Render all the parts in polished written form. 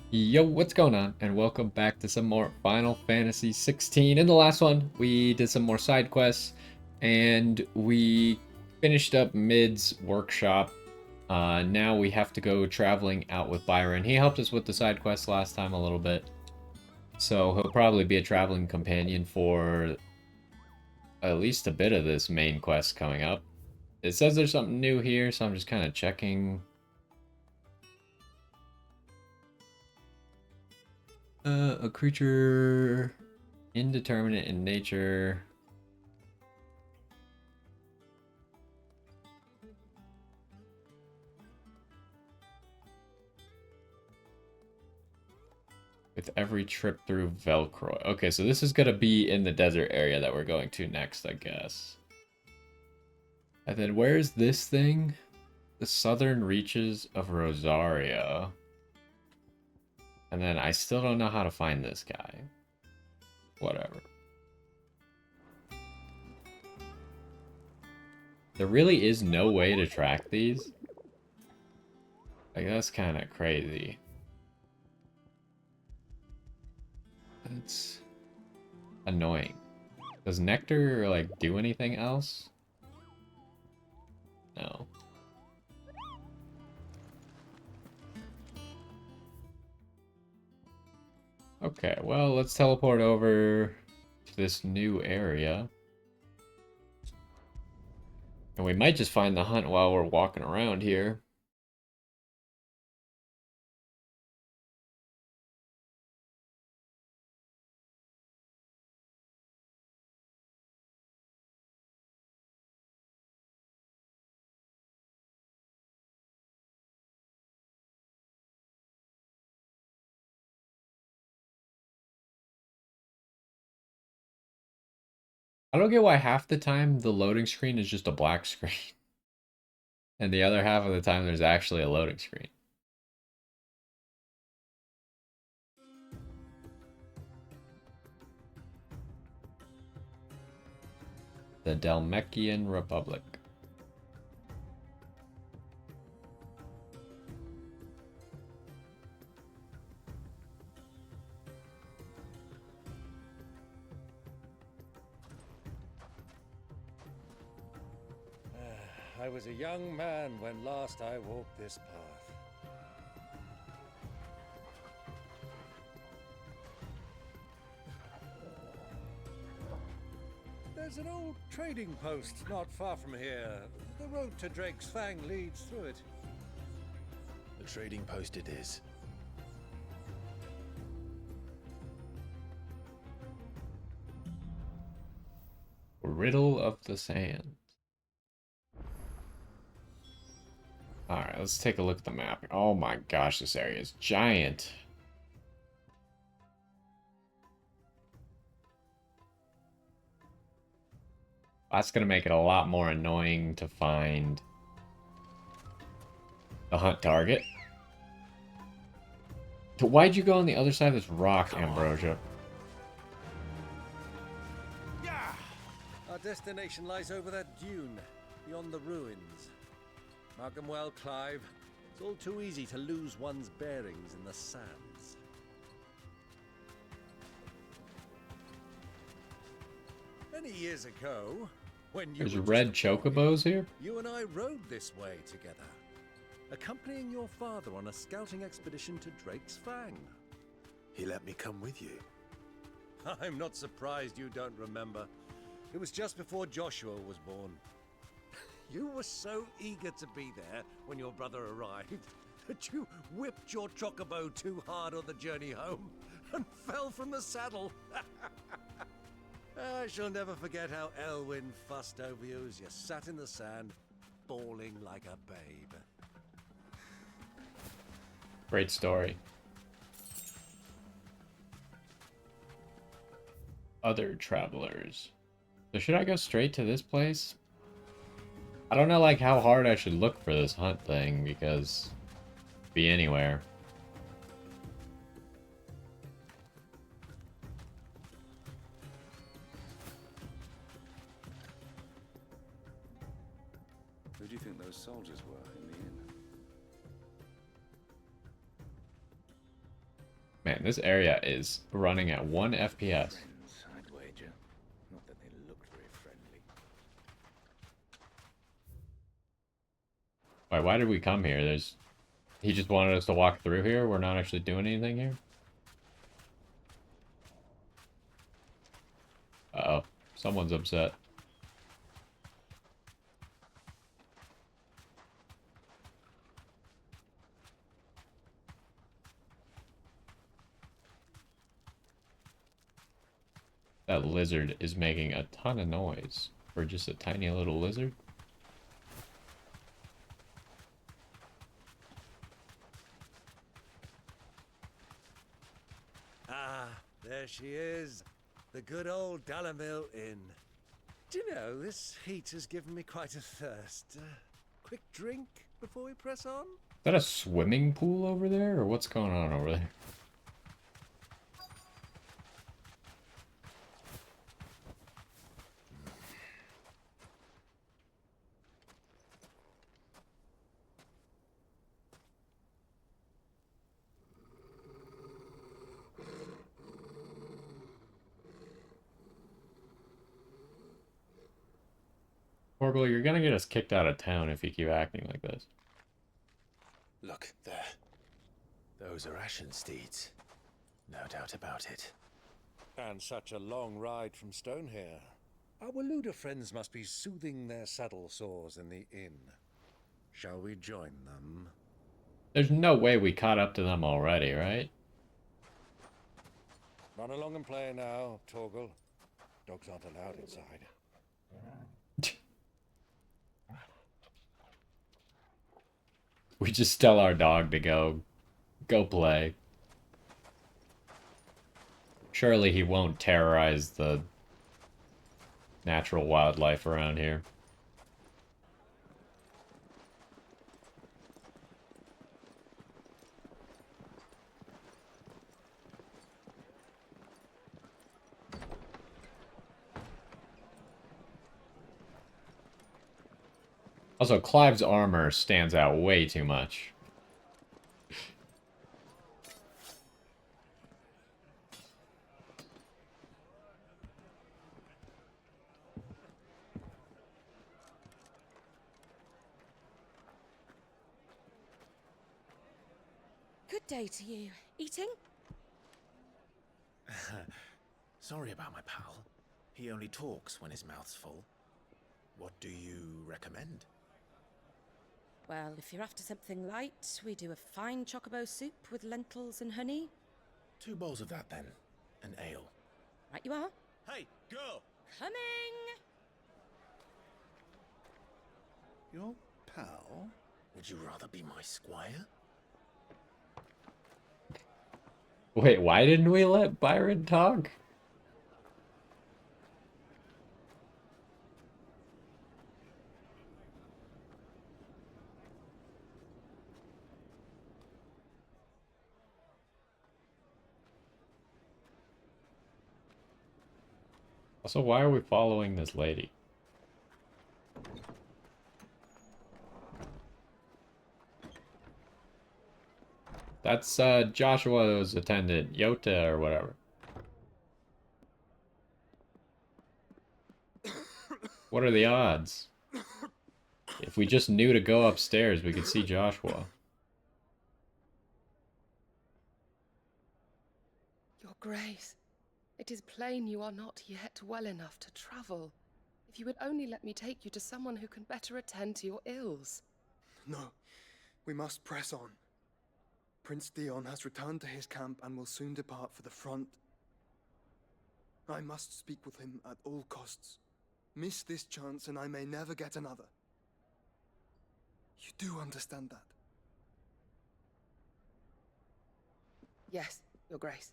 Yo, what's going on? And welcome back to some more Final Fantasy XVI. In the last one, we did some more side quests, and we finished up Mid's workshop. Now we have to go traveling out with Byron. He helped us with the side quests last time a little bit, so he'll probably be a traveling companion for at least a bit of this main quest coming up. It says there's something new here, so I'm just kind of checking. A creature indeterminate in nature. With every trip through Velcro. Okay, so this is going to be in the desert area that we're going to next, I guess. And then where's this thing? The southern reaches of Rosaria. And then I still don't know how to find this guy. Whatever. There really is no way to track these. Like, that's kind of crazy. That's annoying. Does Nectar, like, do anything else? No. Okay, well, let's teleport over to this new area. And we might just find the hunt while we're walking around here. I don't get why half the time the loading screen is just a black screen. And the other half of the time there's actually a loading screen. The Dalmekian Republic. I was a young man when last I walked this path. There's an old trading post not far from here. The road to Drake's Fang leads through it. The trading post it is. Riddle of the Sand. Alright, let's take a look at the map. Oh my gosh, this area is giant. That's going to make it a lot more annoying to find the hunt target. Why'd you go on the other side of this rock, Ambrosia? Yeah! Our destination lies over that dune, beyond the ruins. Mark 'em well, Clive. It's all too easy to lose one's bearings in the sands. Many years ago, when you There's were red just a boy, chocobos here? you and I rode this way together, accompanying your father on a scouting expedition to Drake's Fang. He let me come with you. I'm not surprised you don't remember. It was just before Joshua was born. You were so eager to be there when your brother arrived that you whipped your chocobo too hard on the journey home and fell from the saddle. I shall never forget how Elwyn fussed over you as you sat in the sand, bawling like a babe. Great story. Other travelers. So should I go straight to this place? I don't know like how hard I should look for this hunt thing because be anywhere. Who do you think those soldiers were in the inn? Man, this area is running at 1 FPS. Friends, I'd wager. Not that they looked very friendly. Why did we come here? He just wanted us to walk through here? We're not actually doing anything here? Uh-oh. Someone's upset. That lizard is making a ton of noise for just a tiny little lizard. Ah, there she is. The good old Dalamil Inn. Do you know, this heat has given me quite a thirst. Quick drink before we press on? Is that a swimming pool over there, or what's going on over there? Orgel, you're gonna get us kicked out of town if you keep acting like this. Look, there. Those are ashen steeds. No doubt about it. And such a long ride from Stonehare. Our Waluda friends must be soothing their saddle sores in the inn. Shall we join them? There's no way we caught up to them already, right? Run along and play now, Torgal. Dogs aren't allowed inside. We just tell our dog to go play. Surely he won't terrorize the natural wildlife around here. Also, Clive's armor stands out way too much. Good day to you. Eating? Sorry about my pal. He only talks when his mouth's full. What do you recommend? Well, if you're after something light, we do a fine chocobo soup with lentils and honey. 2 bowls of that then. An ale. Right you are. Hey, girl! Coming! Your pal? Would you rather be my squire? Wait, why didn't we let Byron talk? Also, why are we following this lady? That's Joshua's attendant, Yota or whatever. What are the odds? If we just knew to go upstairs, we could see Joshua. Your Grace, it is plain you are not yet well enough to travel. If you would only let me take you to someone who can better attend to your ills. No, we must press on. Prince Theon has returned to his camp and will soon depart for the front. I must speak with him at all costs. Miss this chance and I may never get another. You do understand that? Yes, Your Grace.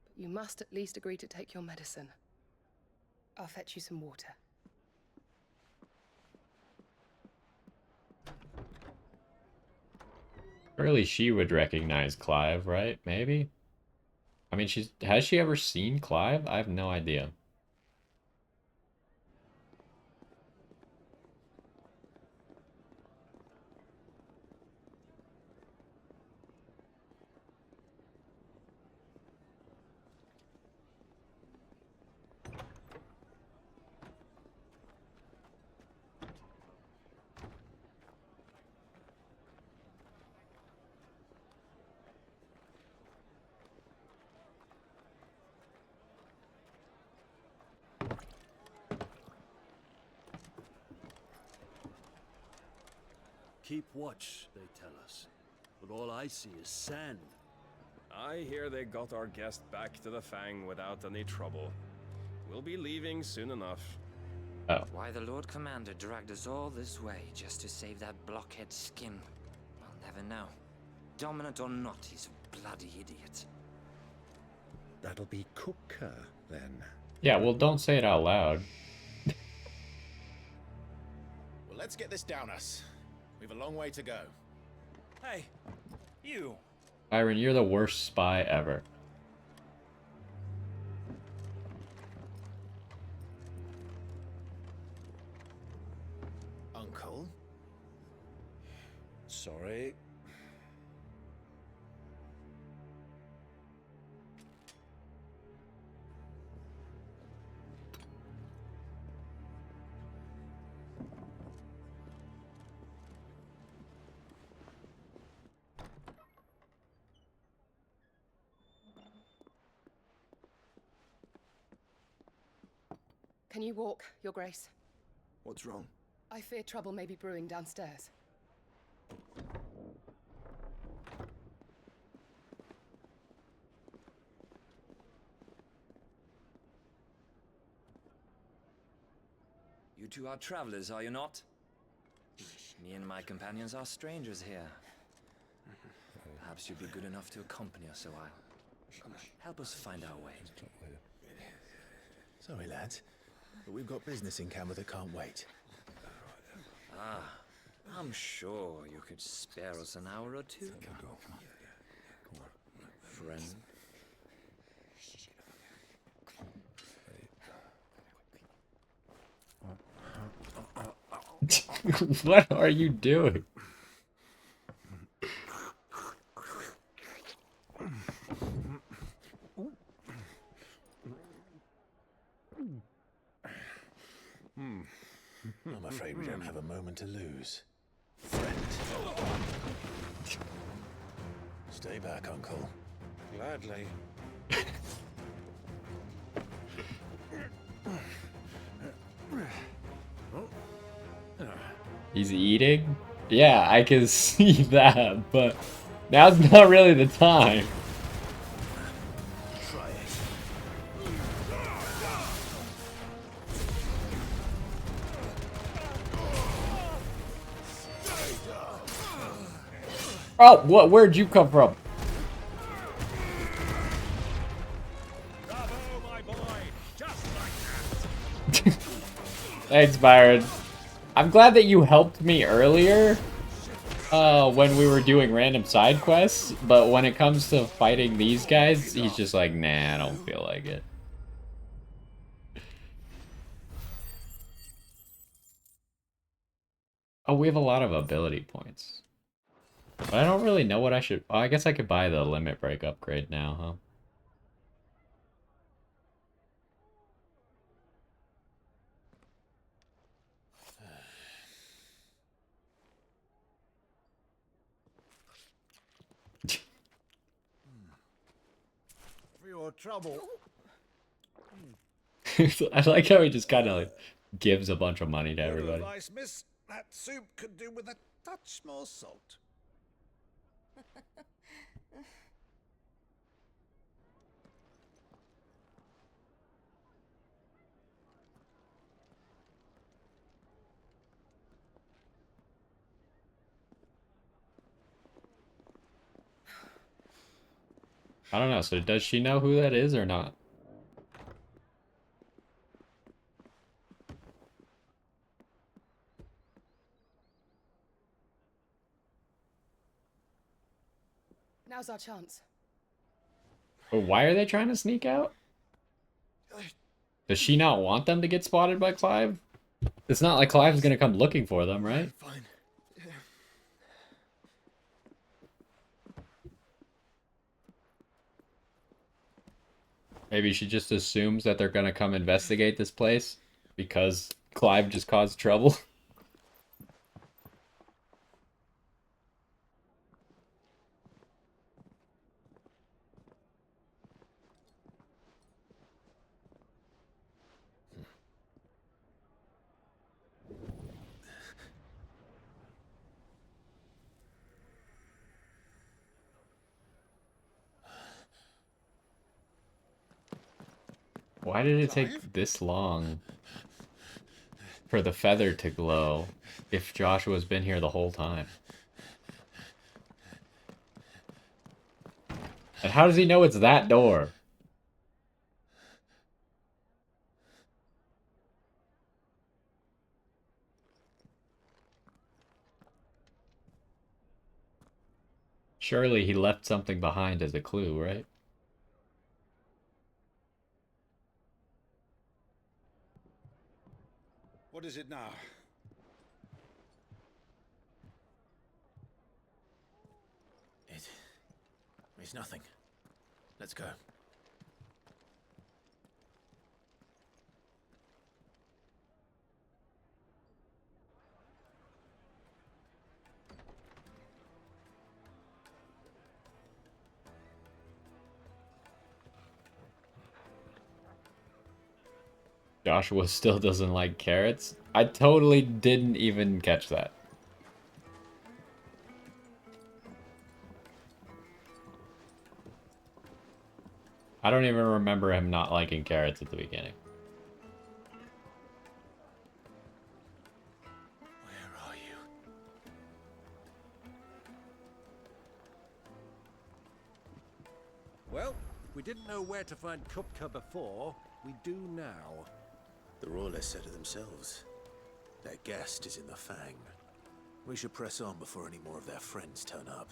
But you must at least agree to take your medicine. I'll fetch you some water. Surely she would recognize Clive, right? Maybe? I mean, has she ever seen Clive? I have no idea. Keep watch, they tell us. But all I see is sand. I hear they got our guest back to the Fang without any trouble. We'll be leaving soon enough. Oh. Why the Lord Commander dragged us all this way just to save that blockhead skin, I'll never know. Dominant or not, he's a bloody idiot. That'll be Cooker, then. Yeah, well, don't say it out loud. Well, let's get this down us. We've a long way to go. Hey, you. Byron, you're the worst spy ever. Uncle? Sorry. Can you walk, Your Grace? What's wrong? I fear trouble may be brewing downstairs. You two are travelers, are you not? Me and my companions are strangers here. Perhaps you'd be good enough to accompany us a while. Help us find our way. Sorry, lads, but we've got business in camera that can't wait. Ah, I'm sure you could spare us an hour or two. Friend. What are you doing? I'm afraid we don't have a moment to lose. Friend. Stay back, Uncle. Gladly. He's eating? Yeah, I can see that, but now's not really the time. Try it. Oh, what? Where'd you come from? Bravo, my boy! Just like that! Thanks, Byron. I'm glad that you helped me earlier when we were doing random side quests, but when it comes to fighting these guys, he's just like, nah, I don't feel like it. Oh, we have a lot of ability points. But I don't really know what I should... Oh, I guess I could buy the limit break upgrade now, huh? For your trouble. I like how he just kind of like gives a bunch of money to Good everybody. advice, miss. That soup could do with a touch more salt. I don't know, so does she know who that is or not? Now's our chance. But why are they trying to sneak out? Does she not want them to get spotted by Clive? It's not like Clive's gonna come looking for them, right? Fine. Maybe she just assumes that they're gonna come investigate this place because Clive just caused trouble. Why did it take this long for the feather to glow if Joshua's been here the whole time? And how does he know it's that door? Surely he left something behind as a clue, right? What is it now? It's nothing. Let's go. Joshua still doesn't like carrots. I totally didn't even catch that. I don't even remember him not liking carrots at the beginning. Where are you? Well, we didn't know where to find Kupka before. We do now. The Royalists said it themselves. Their guest is in the Fang. We should press on before any more of their friends turn up.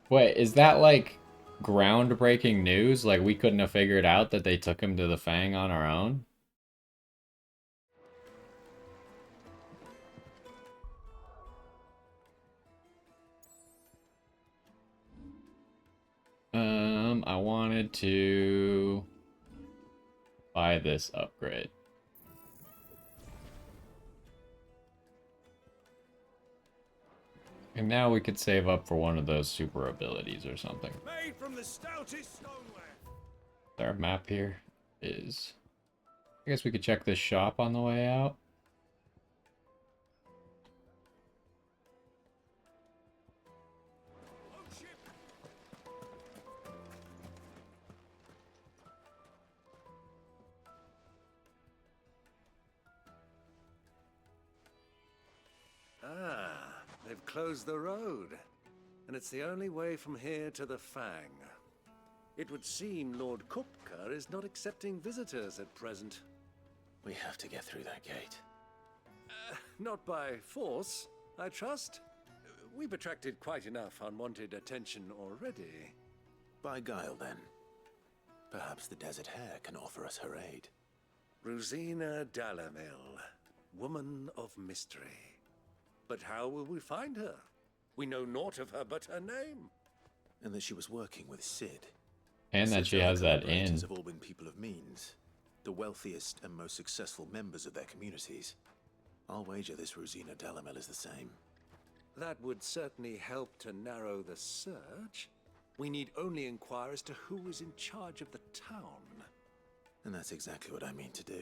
Wait, is that like groundbreaking news? Like we couldn't have figured out that they took him to the Fang on our own? I wanted to buy this upgrade. And now we could save up for one of those super abilities or something. Made from the stoutest stoneware. Is there a map here? Is. I guess we could check this shop on the way out. Ah, they've closed the road. And it's the only way from here to the Fang. It would seem Lord Kupka is not accepting visitors at present. We have to get through that gate. Not by force, I trust. We've attracted quite enough unwanted attention already. By guile, then. Perhaps the Desert Hare can offer us her aid. Rosina Dalamil, woman of mystery. But how will we find her? We know naught of her but her name. And that she was working with Sid. And that Sid's she other has that collaborators inn. have all been people of means. The wealthiest and most successful members of their communities. I'll wager this Rosina Dalamel is the same. That would certainly help to narrow the search. We need only inquire as to who is in charge of the town. And that's exactly what I mean to do.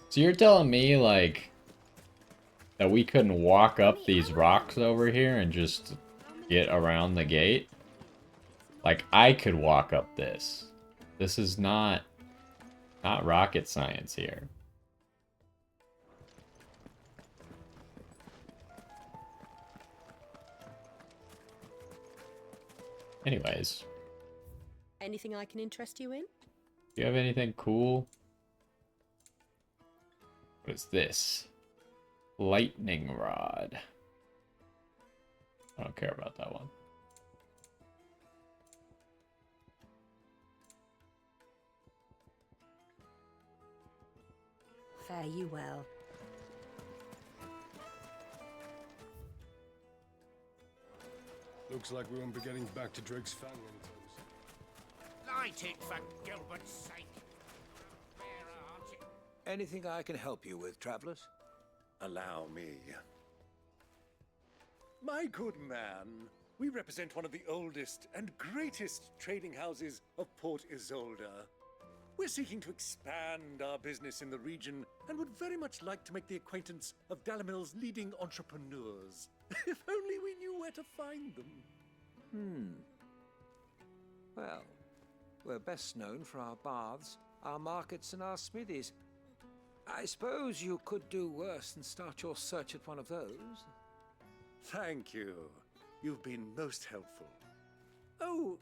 So you're telling me, like, that we couldn't walk up these rocks over here and just get around the gate? Like, I could walk up this. This is not rocket science here. Anyways. Anything I can interest you in? Do you have anything cool? What is this? Lightning rod. I don't care about that one. Fare you well. Looks like we won't be getting back to Drake's Fang anytime soon. Light it, for Gilbert's sake. Anything I can help you with, travelers? Allow me. My good man, we represent one of the oldest and greatest trading houses of Port Isolde. We're seeking to expand our business in the region and would very much like to make the acquaintance of Dalamil's leading entrepreneurs. If only we knew where to find them. Well, we're best known for our baths, our markets, and our smithies. I suppose you could do worse than start your search at one of those. Thank you. You've been most helpful. Oh,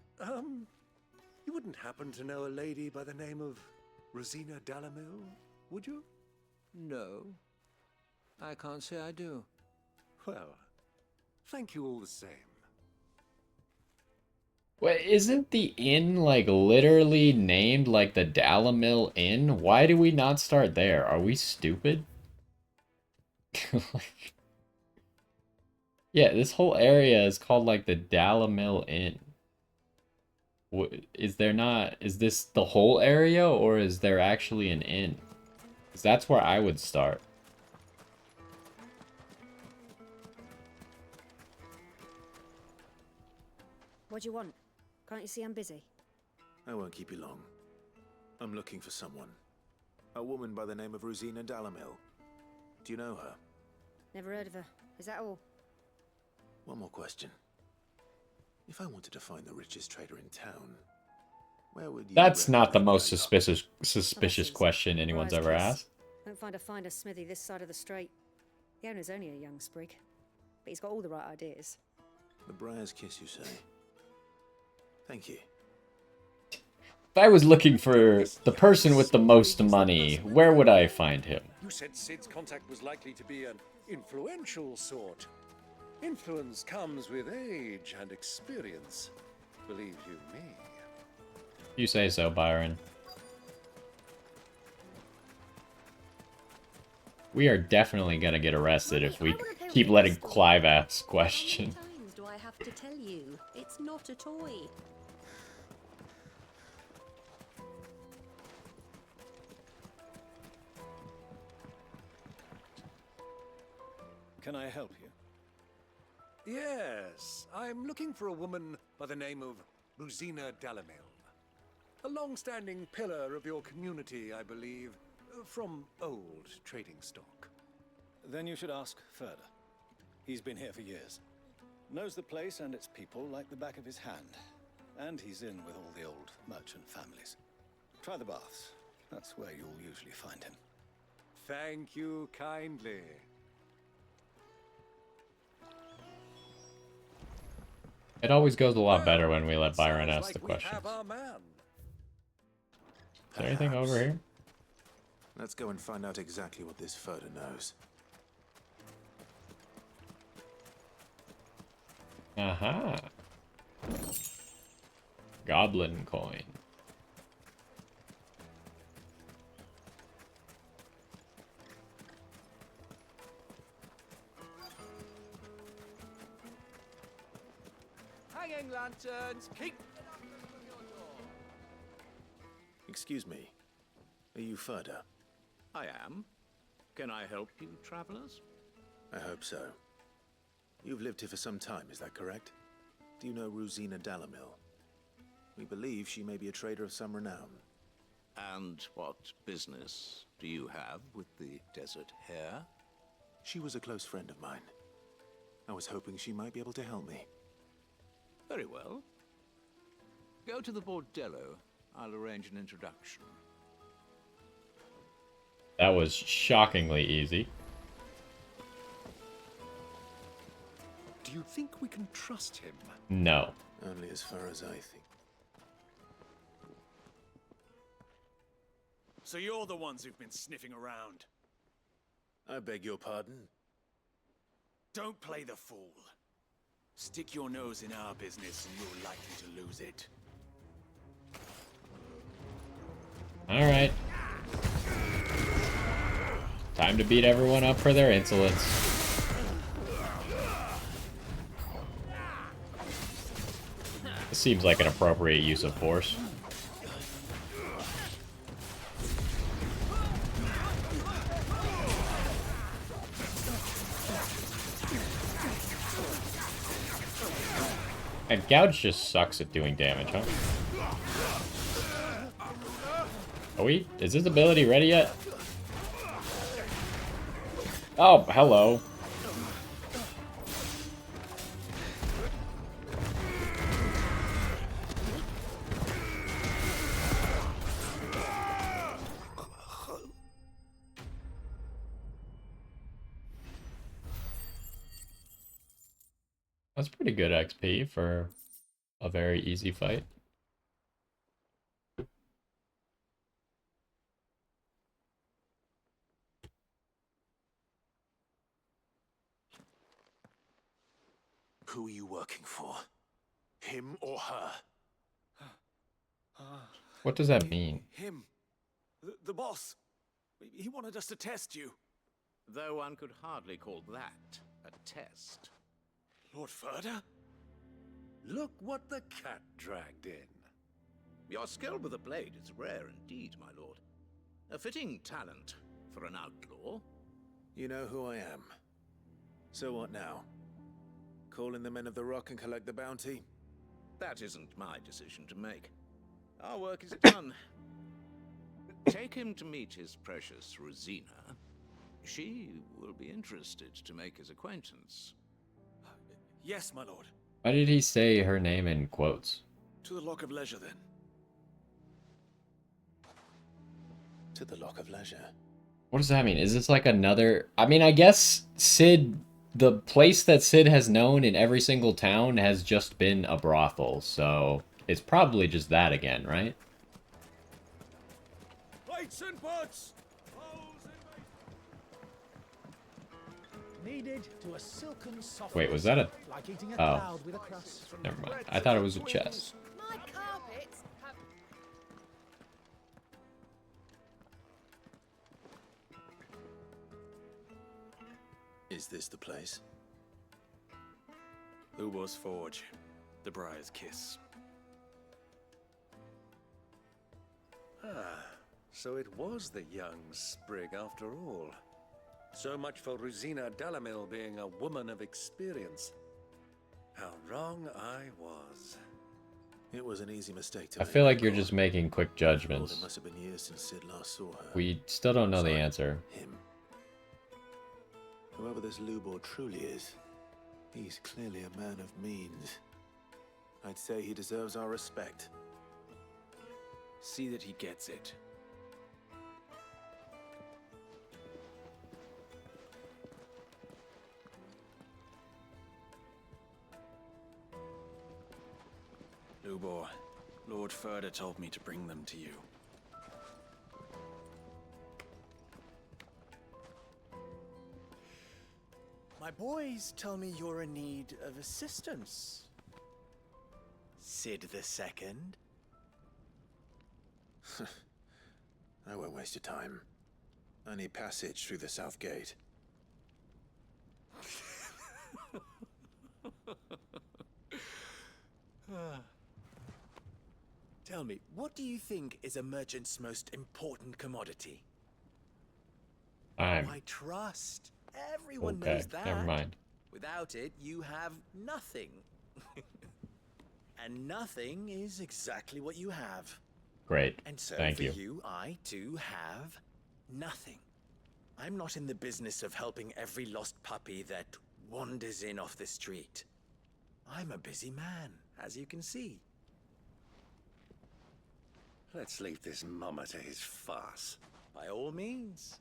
you wouldn't happen to know a lady by the name of Rosina Dalamil, would you? No, I can't say I do. Well, thank you all the same. Wait, isn't the inn, like, literally named, like, the Dalamil Inn? Why do we not start there? Are we stupid? Like, yeah, this whole area is called, like, the Dalamil Inn. Is there not... Is this the whole area, or is there actually an inn? Because that's where I would start. What do you want? Can't you see I'm busy? I won't keep you long. I'm looking for someone. A woman by the name of Rosina Dalamil. Do you know her? Never heard of her. Is that all? One more question. If I wanted to find the richest trader in town, where would you... That's not the most suspicious question anyone's ever asked. Won't find a finer smithy this side of the strait. The owner's only a young sprig, but he's got all the right ideas. The Briar's Kiss, you say? Thank you. If I was looking for the person with the most money, where would I find him? You said Sid's contact was likely to be an influential sort. Influence comes with age and experience. Believe you me. You say so, Byron. We are definitely gonna get arrested if we keep letting Clive ask questions. How many times do I have to tell you? It's not a toy. Can I help you? Yes, I'm looking for a woman by the name of Rosina Dalamil. A long-standing pillar of your community, I believe, from old trading stock. Then you should ask further. He's been here for years. Knows the place and its people like the back of his hand. And he's in with all the old merchant families. Try the baths. That's where you'll usually find him. Thank you kindly. It always goes a lot better when we let Byron ask the questions. Is there anything over here? Let's go and find out exactly what this Furter knows. Aha. Goblin coin. Hanging lanterns, keep... Excuse me. Are you Furter? I am. Can I help you, travelers? I hope so. You've lived here for some time, is that correct? Do you know Rosina Dalamil? We believe she may be a trader of some renown. And what business do you have with the desert hare? She was a close friend of mine. I was hoping she might be able to help me. Very well. Go to the bordello. I'll arrange an introduction. That was shockingly easy. Do you think we can trust him? No. Only as far as I think. So you're the ones who've been sniffing around. I beg your pardon? Don't play the fool. Stick your nose in our business and you're likely to lose it. Alright. Time to beat everyone up for their insolence. This seems like an appropriate use of force. And Gouge just sucks at doing damage, huh? Is this ability ready yet? Oh, hello. That's pretty good XP for a very easy fight. Who are you working for? Him or her? What does that mean? Him. The boss. He wanted us to test you. Though one could hardly call that a test. Lord Ferda? Look what the cat dragged in. Your skill with the blade is rare indeed, my lord. A fitting talent for an outlaw. You know who I am. So what now? Call in the Men of the Rock and collect the bounty? That isn't my decision to make. Our work is done. Take him to meet his precious Rosina. She will be interested to make his acquaintance. Yes, my lord. Why did he say her name in quotes? To the Lock of Leisure, then. To the Lock of Leisure. What does that mean? Is this like another... I mean, I guess Sid... The place that Sid has known in every single town has just been a brothel, so it's probably just that again, right? Lights and butts! Kneaded to a silken softness. Wait, was that a... Like eating a Oh. cloud with a crust. Never mind. I thought it was a chest. My carpets have... Is this the place? Ubor's Forge. The Briar's Kiss. Ah, so it was the young sprig after all. So much for Rosina Dalamil being a woman of experience. How wrong I was. It was an easy mistake to I make. feel like you're just making quick It judgments. must have been years since Sid last saw her. We still don't know the Sorry, answer. Him. Whoever this Lubor truly is, he's clearly a man of means. I'd say he deserves our respect. See that he gets it. Lubor, Lord Ferda told me to bring them to you. My boys tell me you're in need of assistance. Sid the Second. I won't waste your time. I need passage through the south gate. Tell me, what do you think is a merchant's most important commodity? I'm... Why, trust. Everyone Okay, knows that. never mind. Without it, you have nothing. And nothing is exactly what you have. Great. And so Thank for you. you, I too have nothing. I'm not in the business of helping every lost puppy that wanders in off the street. I'm a busy man, as you can see. Let's leave this mummer to his farce. By all means.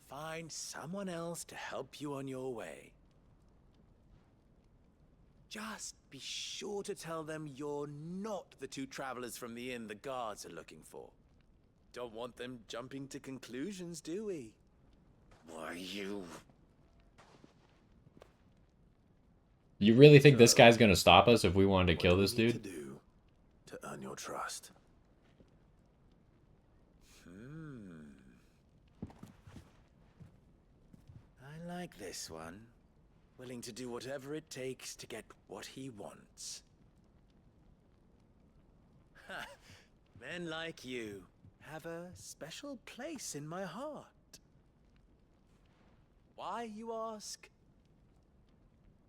Find someone else to help you on your way. Just be sure to tell them you're not the two travelers from the inn the guards are looking for. Don't want them jumping to conclusions, do we? Why, you... You really think this guy's gonna stop us if we wanted to kill this What do we dude? need to do to earn your trust? I like this one. Willing to do whatever it takes to get what he wants. Ha! Men like you have a special place in my heart. Why, you ask?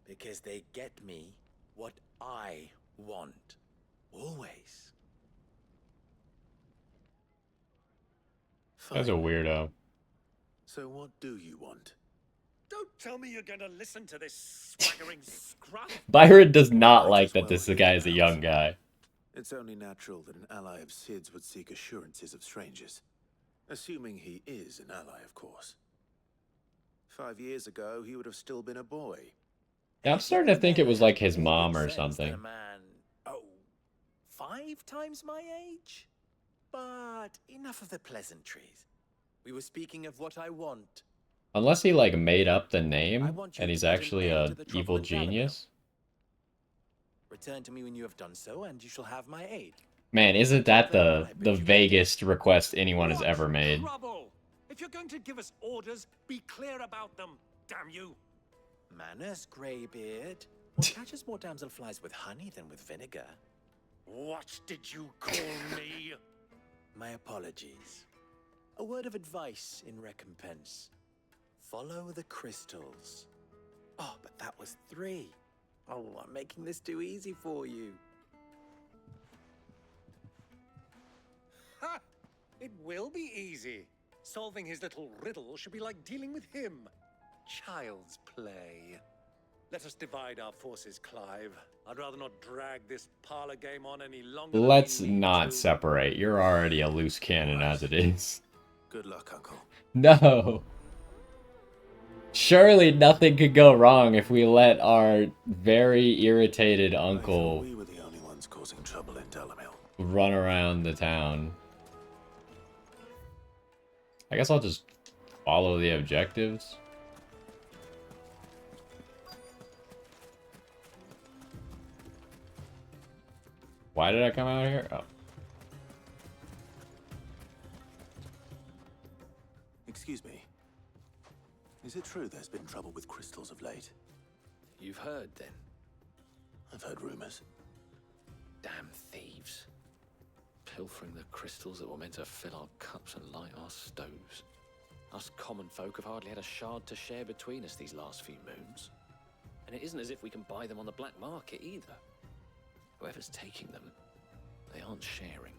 Because they get me what I want. Always. That's a weirdo. So what do you want? Don't tell me you're gonna listen to this swaggering scruff. Byron does not like that this guy is a young guy. It's only natural that an ally of Sid's would seek assurances of strangers. Assuming he is an ally, of course. 5 years ago, he would have still been a boy. Yeah, I'm starting to think it was like his It mom makes or sense that something. a man, oh, 5 times my age? But enough of the pleasantries. We were speaking of what I want. Unless he like made up the I name want you and to he's put an actually end to a the trouble evil in Dalamil. genius. Return to me when you have done so, and you shall have my aid. Man, isn't that the bet you vaguest request anyone has What ever made? trouble? If you're going to give us orders, be clear about them. Damn you! Manners, Greybeard. What catches more damselflies with honey than with vinegar? What did you call me? My apologies. A word of advice in recompense. Follow the crystals. Oh, but that was 3. Oh, I'm making this too easy for you. Ha! It will be easy. Solving his little riddle should be like dealing with him. Child's play. Let us divide our forces, Clive. I'd rather not drag this parlor game on any longer. Let's not separate. You're already a loose cannon as it is. Good luck, Uncle. No. Surely nothing could go wrong if we let our very irritated uncle We were the only ones causing trouble in Dalamil. run around the town. I guess I'll just follow the objectives. Why did I come out here? Oh. Excuse me. Is it true there's been trouble with crystals of late? You've heard, then? I've heard rumors. Damn thieves. Pilfering the crystals that were meant to fill our cups and light our stoves. Us common folk have hardly had a shard to share between us these last few moons. And it isn't as if we can buy them on the black market either. Whoever's taking them, they aren't sharing.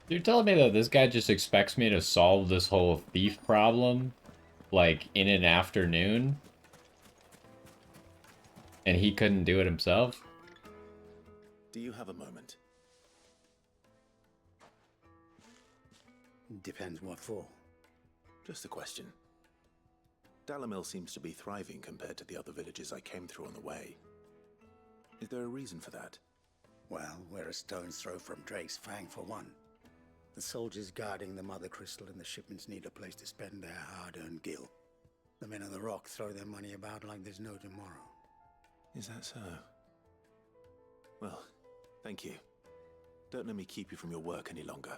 You're telling me that this guy just expects me to solve this whole thief problem, like, in an afternoon? And he couldn't do it himself? Do you have a moment? Depends what for. Just a question. Dalamil seems to be thriving compared to the other villages I came through on the way. Is there a reason for that? Well, we're a stone's throw from Drake's Fang for one. The soldiers guarding the Mother Crystal and the shipments need a place to spend their hard-earned gil. The men of the Rock throw their money about like there's no tomorrow. Is that so? Well, thank you. Don't let me keep you from your work any longer.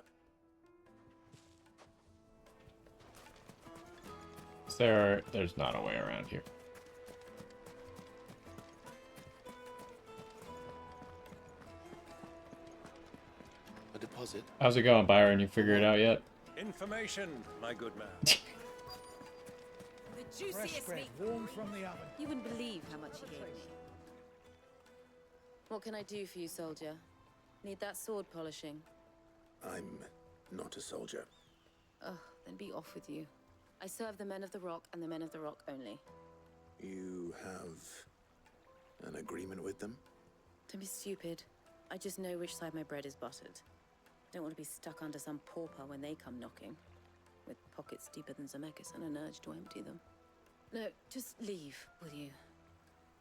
There's not a way around here. A deposit? How's it going, Byron? You figure it out yet? Information, my good man. The Fresh juiciest bread, meat. warm from the oven. You wouldn't believe how much he gave me. What can I do for you, soldier? Need that sword polishing? I'm not a soldier. Oh, then be off with you. I serve the men of the Rock and the men of the Rock only. You have an agreement with them? Don't be stupid. I just know which side my bread is buttered. Don't want to be stuck under some pauper when they come knocking, with pockets deeper than Zemeckis and an urge to empty them. No, just leave, will you?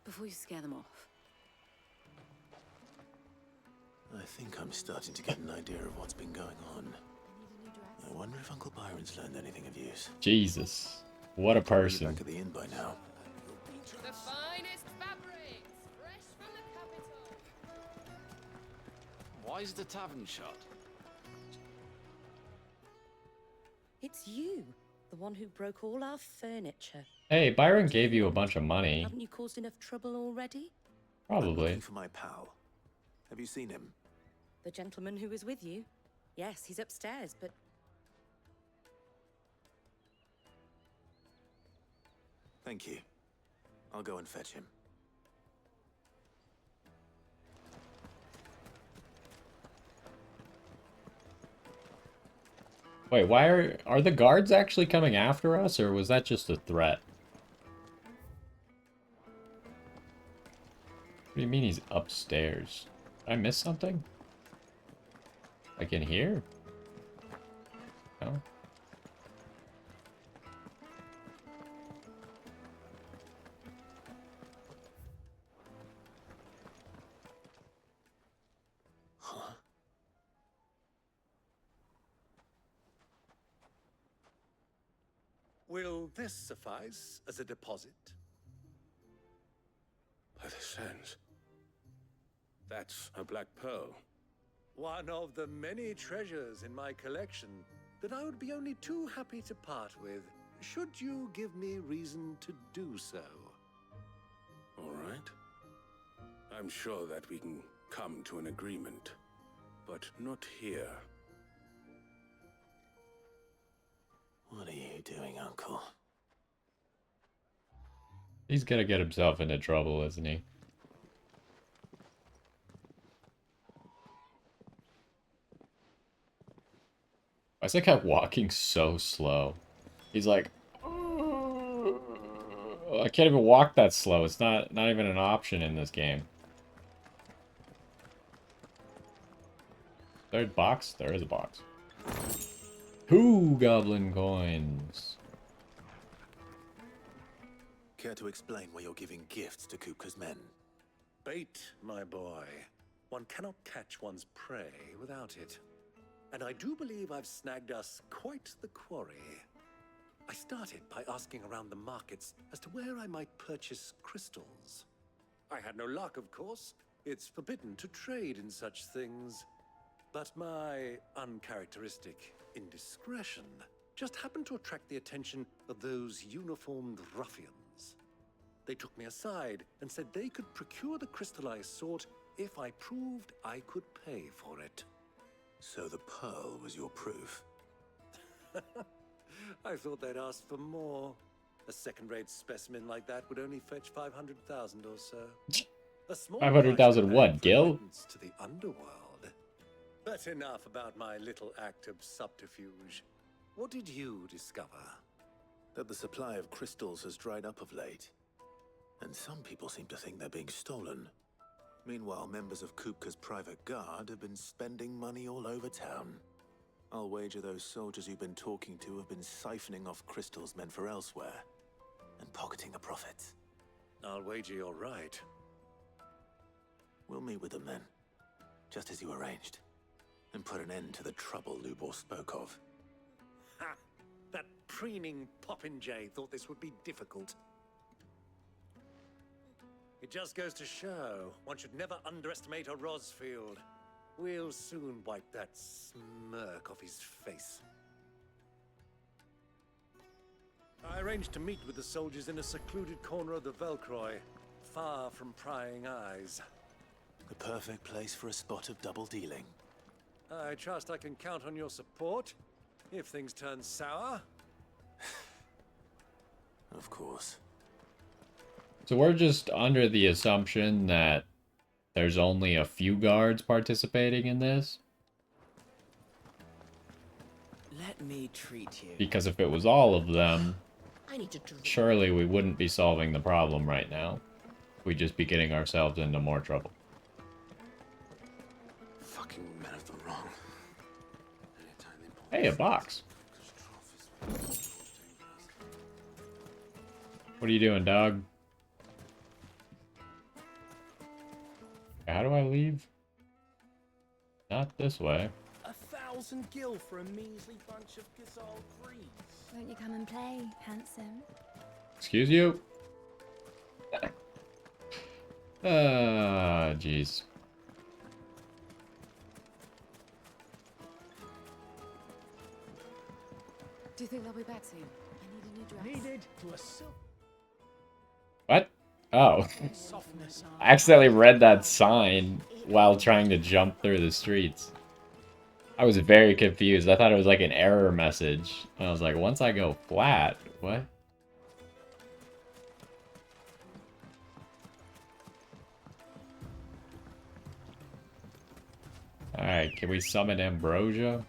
Before you scare them off. I think I'm starting to get an idea of what's been going on. I wonder if Uncle Byron's learned anything of use. Jesus. What a person. Back at the inn by now. The finest fabrics, fresh from the capital. Why is the tavern shut? It's you, the one who broke all our furniture. Hey, Byron gave you a bunch of money. Haven't you caused enough trouble already? I'm Probably. looking for my pal. Have you seen him? The gentleman who was with you? Yes, he's upstairs, but... Thank you. I'll go and fetch him. Wait, why are the guards actually coming after us, or was that just a threat? What do you mean he's upstairs? Did I miss something? Like in here? No? Huh? Will this suffice as a deposit? By the sands. That's a black pearl. One of the many treasures in my collection that I would be only too happy to part with, should you give me reason to do so. All right. I'm sure that we can come to an agreement, but not here. What are you doing, Uncle? He's gonna get himself into trouble, isn't he? Why is that guy walking so slow? He's like, I can't even walk that slow. It's not even an option in this game. Third box? There is a box. 2 goblin coins. Care to explain why you're giving gifts to Kupka's men? Bait, my boy. One cannot catch one's prey without it. And I do believe I've snagged us quite the quarry. I started by asking around the markets as to where I might purchase crystals. I had no luck, of course. It's forbidden to trade in such things. But my uncharacteristic indiscretion just happened to attract the attention of those uniformed ruffians. They took me aside and said they could procure the crystal I sought if I proved I could pay for it. So the pearl was your proof? I thought they'd ask for more. A second-rate specimen like that would only fetch 500,000 or so. A small 500,000 what, Gil? to the underworld. But enough about my little act of subterfuge. What did you discover? That the supply of crystals has dried up of late. And some people seem to think they're being stolen. Meanwhile, members of Kupka's private guard have been spending money all over town. I'll wager those soldiers you've been talking to have been siphoning off crystals meant for elsewhere, and pocketing the profits. I'll wager you're right. We'll meet with them then, just as you arranged, and put an end to the trouble Lubor spoke of. Ha! That preening popinjay thought this would be difficult. It just goes to show one should never underestimate a Rosfield. We'll soon wipe that smirk off his face. I arranged to meet with the soldiers in a secluded corner of the Velcroy, far from prying eyes. The perfect place for a spot of double dealing. I trust I can count on your support if things turn sour. Of course. So we're just under the assumption that there's only a few guards participating in this? Let me treat you. Because if it was all of them, I need to drink. surely we wouldn't be solving the problem right now. We'd just be getting ourselves into more trouble. Fucking men of the wrong. Hey, a box. What are you doing, dog? How do I leave? Not this way. 1,000 gil for a measly bunch of Gazal creeds. Won't you come and play, handsome? Excuse you? Ah, jeez. Do you think they'll be back soon? I need a new dress. Needed to a silk. What? Oh. I accidentally read that sign while trying to jump through the streets. I was very confused. I thought it was like an error message. And I was like, once I go flat, what? Alright, can we summon Ambrosia?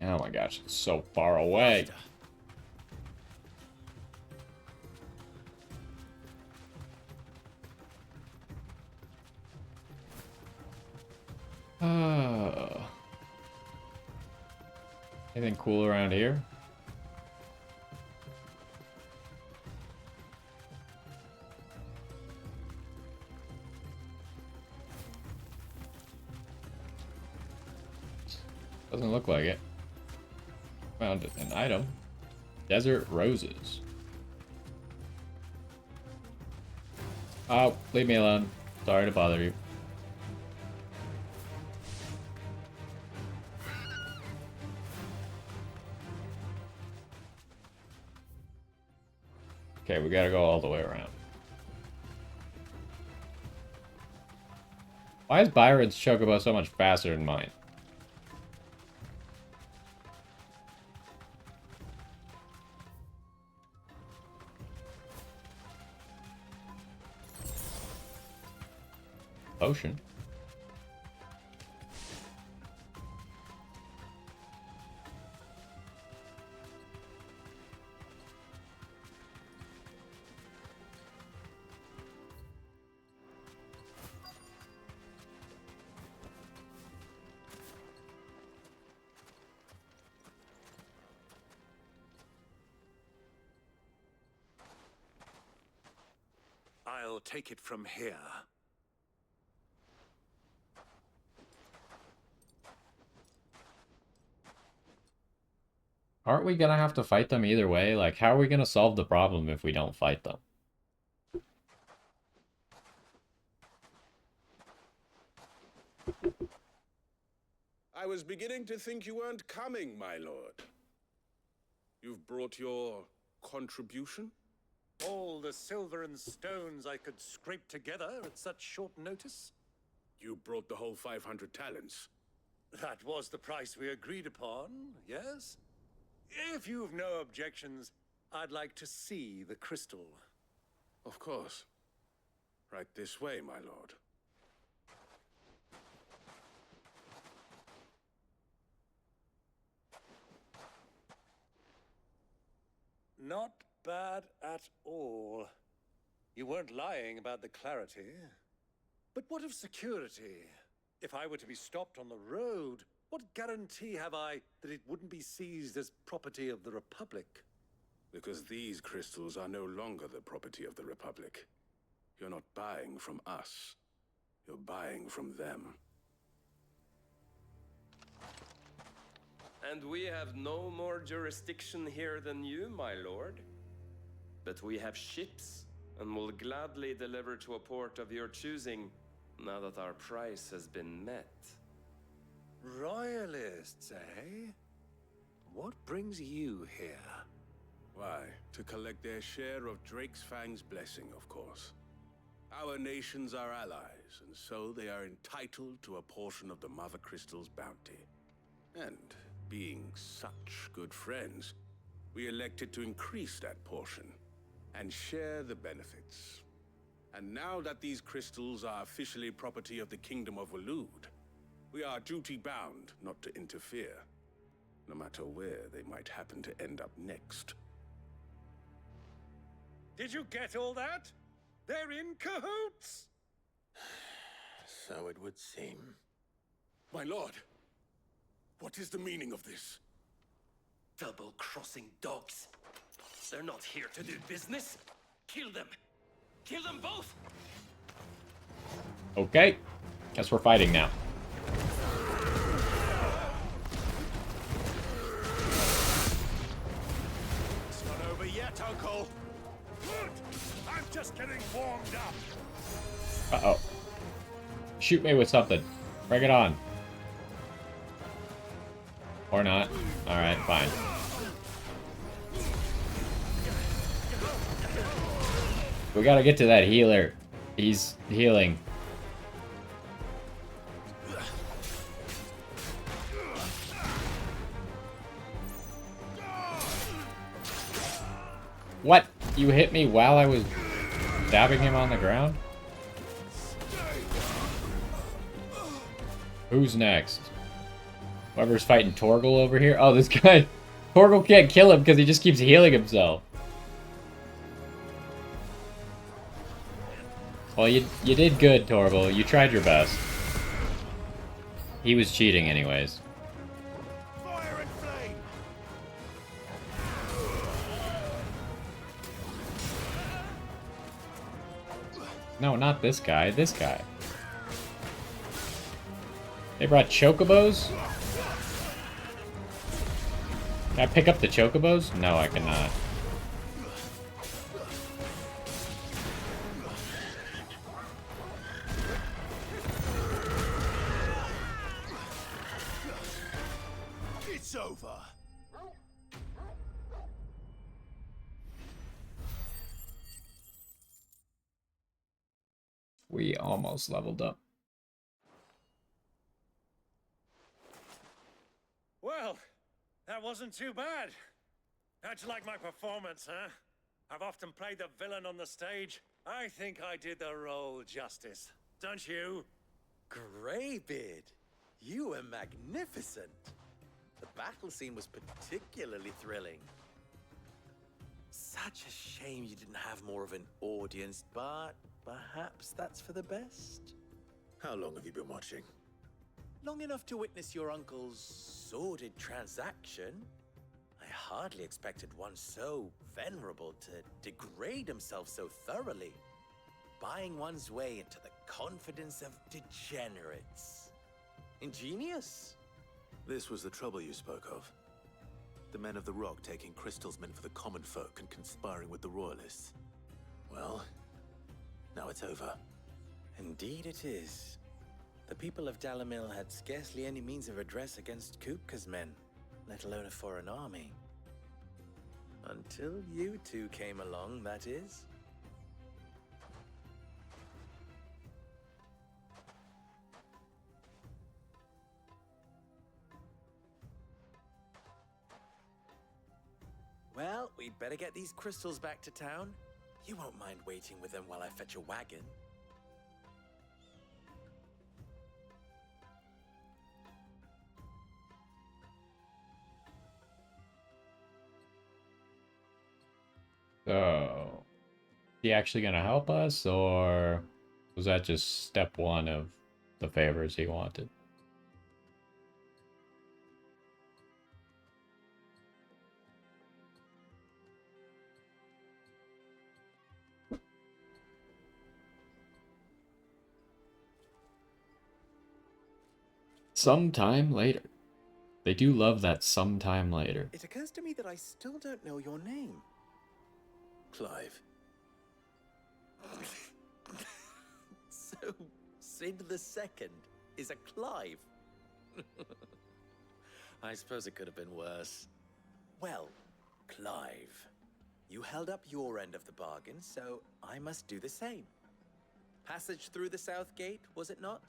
Oh my gosh, it's so far away. Anything cool around here? Doesn't look like it. Found an item. Desert roses. Oh, leave me alone. Sorry to bother you. Okay, we gotta go all the way around. Why is Byron's chocobo so much faster than mine? Potion. I'll take it from here. Aren't we gonna have to fight them either way? Like, how are we gonna solve the problem if we don't fight them? I was beginning to think you weren't coming, my lord. You've brought your contribution? All the silver and stones I could scrape together at such short notice? You brought the whole 500 talents. That was the price we agreed upon, yes? If you've no objections, I'd like to see the crystal. Of course. Right this way, my lord. Not bad at all. You weren't lying about the clarity. But what of security? If I were to be stopped on the road, what guarantee have I that it wouldn't be seized as property of the Republic? Because these crystals are no longer the property of the Republic. You're not buying from us. You're buying from them. And we have no more jurisdiction here than you, my lord. But we have ships, and will gladly deliver to a port of your choosing, now that our price has been met. Royalists, eh? What brings you here? Why, to collect their share of Drake's Fang's blessing, of course. Our nations are allies, and so they are entitled to a portion of the Mother Crystal's bounty. And being such good friends, we elected to increase that portion and share the benefits. And now that these crystals are officially property of the Kingdom of Waloed, we are duty-bound not to interfere, no matter where they might happen to end up next. Did you get all that? They're in cahoots! So it would seem. My lord, what is the meaning of this? Double-crossing dogs. They're not here to do business. Kill them. Kill them both! Okay. Guess we're fighting now. It's not over yet, Uncle. Good. I'm just getting warmed up. Uh-oh. Shoot me with something. Bring it on. Or not. Alright, fine. We gotta get to that healer. He's healing. What? You hit me while I was stabbing him on the ground? Who's next? Whoever's fighting Torgal over here. Oh, this guy. Torgal can't kill him because he just keeps healing himself. Well, you did good, Torgal. You tried your best. He was cheating anyways. Fire and flame! No, not this guy. This guy. They brought chocobos? Can I pick up the chocobos? No, I cannot. It's over. We almost leveled up. Well, that wasn't too bad. How'd you like my performance, huh? I've often played the villain on the stage. I think I did the role justice. Don't you? Greybeard, you were magnificent. The battle scene was particularly thrilling. Such a shame you didn't have more of an audience, but perhaps that's for the best. How long have you been watching? Long enough to witness your uncle's sordid transaction. I hardly expected one so venerable to degrade himself so thoroughly, buying one's way into the confidence of degenerates. Ingenious. This was the trouble you spoke of. The men of the Rock taking crystals meant for the common folk and conspiring with the royalists. Well, now it's over. Indeed it is. The people of Dalamil had scarcely any means of redress against Kupka's men, let alone a foreign army. Until you two came along, that is. Well, we'd better get these crystals back to town. You won't mind waiting with them while I fetch a wagon. So, is he actually gonna help us, or was that just step one of the favors he wanted? Sometime later. They do love that sometime later. It occurs to me that I still don't know your name. Clive. So, Sid the Second is a Clive. I suppose it could have been worse. Well, Clive, you held up your end of the bargain, so I must do the same. Passage through the South Gate, was it not?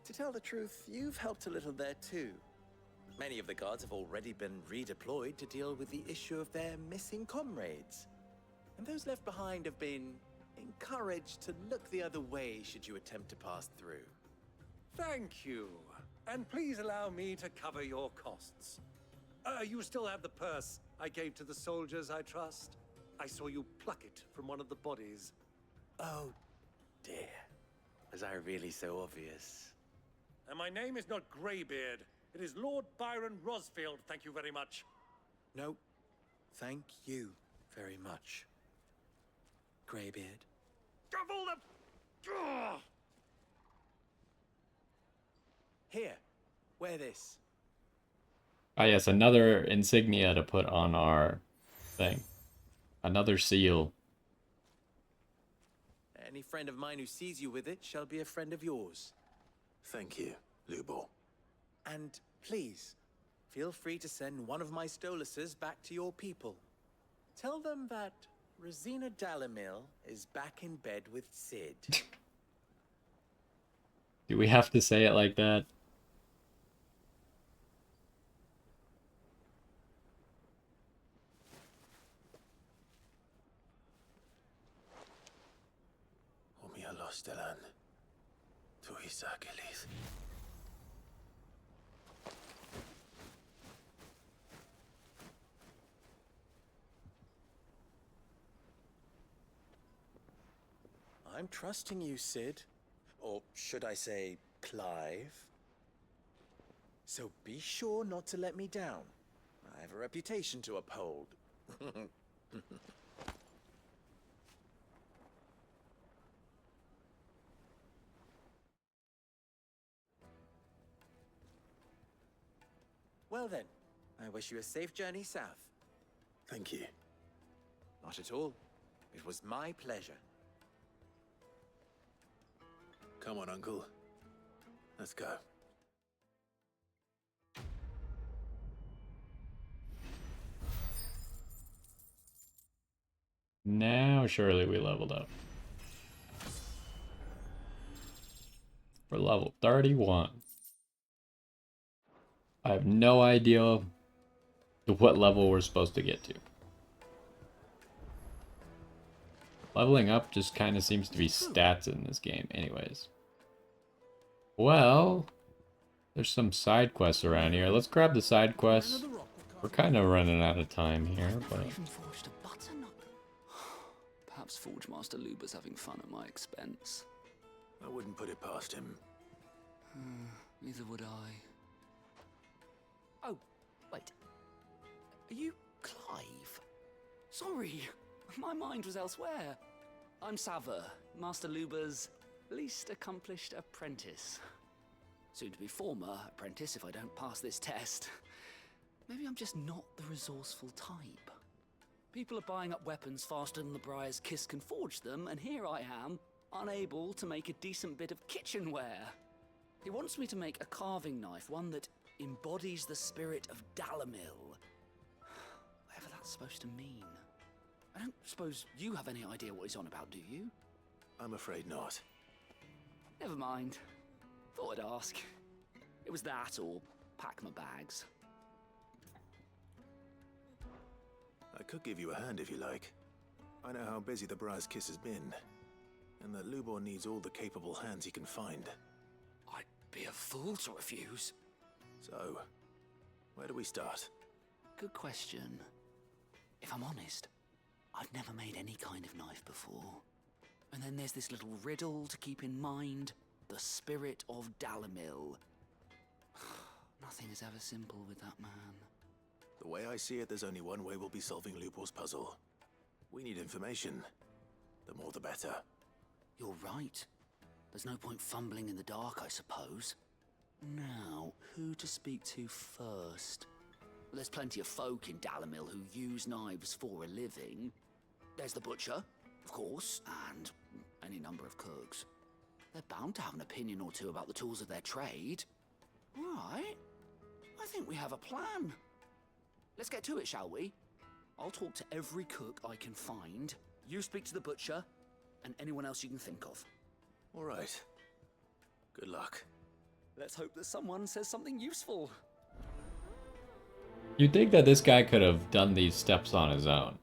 To tell the truth, you've helped a little there too. Many of the guards have already been redeployed to deal with the issue of their missing comrades. And those left behind have been encouraged to look the other way should you attempt to pass through. Thank you. And please allow me to cover your costs. You still have the purse I gave to the soldiers, I trust? I saw you pluck it from one of the bodies. Oh, dear. Was I really so obvious? And my name is not Greybeard. It is Lord Byron Rosfield, thank you very much. No, thank you very much, Greybeard. Of all the... Ugh! Here, wear this. Ah, yes, another insignia to put on our thing. Another seal. Any friend of mine who sees you with it shall be a friend of yours. Thank you, Lubor. And please, feel free to send one of my Stoluses back to your people. Tell them that Rosina Dalamil is back in bed with Sid. Do we have to say it like that? Stelan. Tu Isagelis. I'm trusting you, Sid. Or should I say, Clive? So be sure not to let me down. I have a reputation to uphold. Well then, I wish you a safe journey south. Thank you. Not at all. It was my pleasure. Come on, Uncle. Let's go. Now, surely we leveled up. We're level 31. I have no idea what level we're supposed to get to. Leveling up just kind of seems to be stats in this game anyways. Well, there's some side quests around here. Let's grab the side quests. We're kind of running out of time here, but... Perhaps Forge Master Luber's having fun at my expense. I wouldn't put it past him. Neither would I. Oh, wait. Are you Clive? Sorry, my mind was elsewhere. I'm Sava, Master Luber's least accomplished apprentice. Soon to be former apprentice if I don't pass this test. Maybe I'm just not the resourceful type. People are buying up weapons faster than the Briar's Kiss can forge them, and here I am, unable to make a decent bit of kitchenware. He wants me to make a carving knife, one that embodies the spirit of Dalamil. Whatever that's supposed to mean. I don't suppose you have any idea what he's on about, do you? I'm afraid not. Never mind. Thought I'd ask. It was that or pack my bags. I could give you a hand if you like. I know how busy the Briar's Kiss has been, and that Lubor needs all the capable hands he can find. I'd be a fool to refuse. So, where do we start? Good question. If I'm honest, I've never made any kind of knife before. And then there's this little riddle to keep in mind. The spirit of Dalamil. Nothing is ever simple with that man. The way I see it, there's only one way we'll be solving Lubor's puzzle. We need information. The more the better. You're right. There's no point fumbling in the dark, I suppose. Now, who to speak to first? There's plenty of folk in Dalamil who use knives for a living. There's the butcher, of course, and any number of cooks. They're bound to have an opinion or two about the tools of their trade. Right. I think we have a plan. Let's get to it, shall we? I'll talk to every cook I can find. You speak to the butcher, and anyone else you can think of. All right. Good luck. Let's hope that someone says something useful. You'd think that this guy could have done these steps on his own.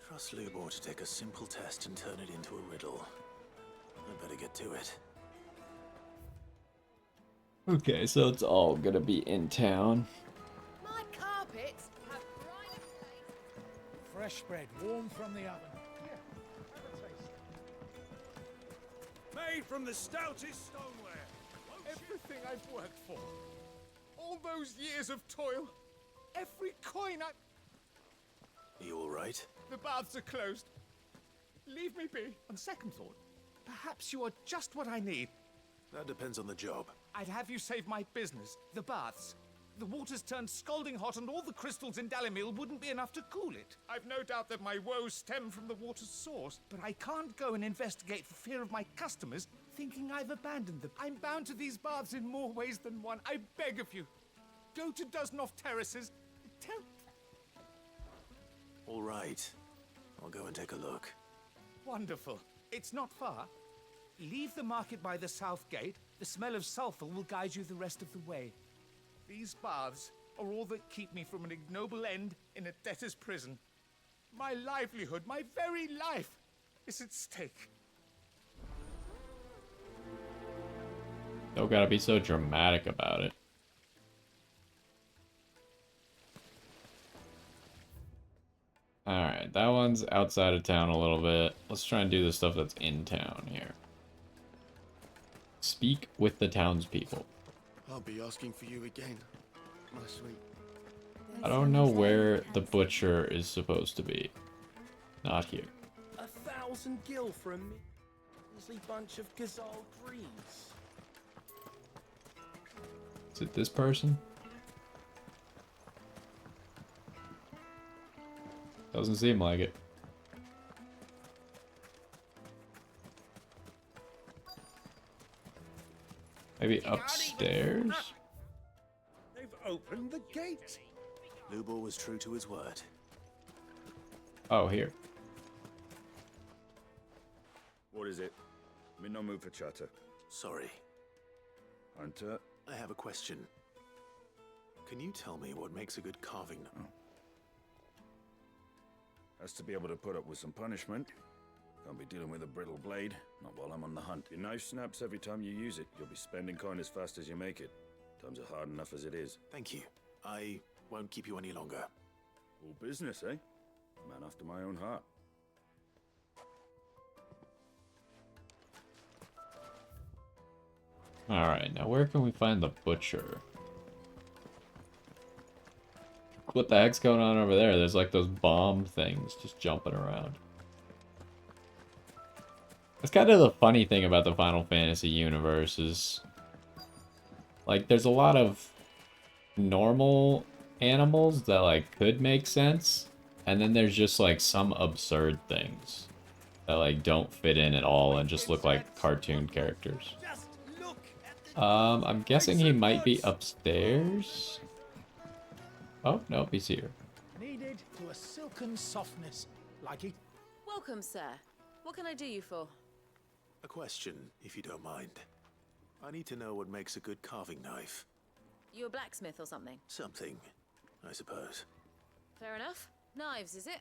Trust Lubor to take a simple test and turn it into a riddle. I better get to it. Okay, so it's all gonna be in town. My carpets have right of place. Fresh bread, warm from the oven. Here, have a taste. Made from the stoutest stoneware. Everything I've worked for. All those years of toil. Every coin I... Are you all right? The baths are closed. Leave me be. On second thought, perhaps you are just what I need. That depends on the job. I'd have you save my business, the baths. The water's turned scalding hot and all the crystals in Dalamil wouldn't be enough to cool it. I've no doubt that my woes stem from the water's source, but I can't go and investigate for fear of my customers thinking I've abandoned them. I'm bound to these baths in more ways than one. I beg of you. Go to Doznoff Terraces. Tell... All right. I'll go and take a look. Wonderful. It's not far. Leave the market by the south gate. The smell of sulfur will guide you the rest of the way. These baths are all that keep me from an ignoble end in a debtor's prison. My livelihood, my very life, is at stake. Don't gotta be so dramatic about it. Alright, that one's outside of town a little bit. Let's try and do the stuff that's in town here. Speak with the townspeople. I'll be asking for you again, my sweet. I don't know where the butcher is supposed to be. Not here. 1,000 gil for a measly bunch of gazelle greaves. Is it this person? Doesn't seem like it. Maybe upstairs? They've opened the gate. Lubor was true to his word. Oh, here. What is it? I'm in no mood for chatter. Sorry. Hunter? I have a question. Can you tell me what makes a good carving knife? Has to be able to put up with some punishment. Can't be dealing with a brittle blade, not while I'm on the hunt. Your knife snaps every time you use it. You'll be spending coin as fast as you make it. Times are hard enough as it is. Thank you. I won't keep you any longer. All business, eh? Man after my own heart. Alright, now where can we find the butcher? What the heck's going on over there? There's like those bomb things just jumping around. That's kind of the funny thing about the Final Fantasy universe is... like, there's a lot of normal animals that, like, could make sense. And then there's just, like, some absurd things that, like, don't fit in at all and just look like cartoon characters. I'm guessing he might be upstairs. Oh, nope, he's here. Needed to a silken softness, like it. Welcome, sir. What can I do you for? A question, if you don't mind. I need to know what makes a good carving knife. You a blacksmith or something? Something, I suppose. Fair enough. Knives, is it?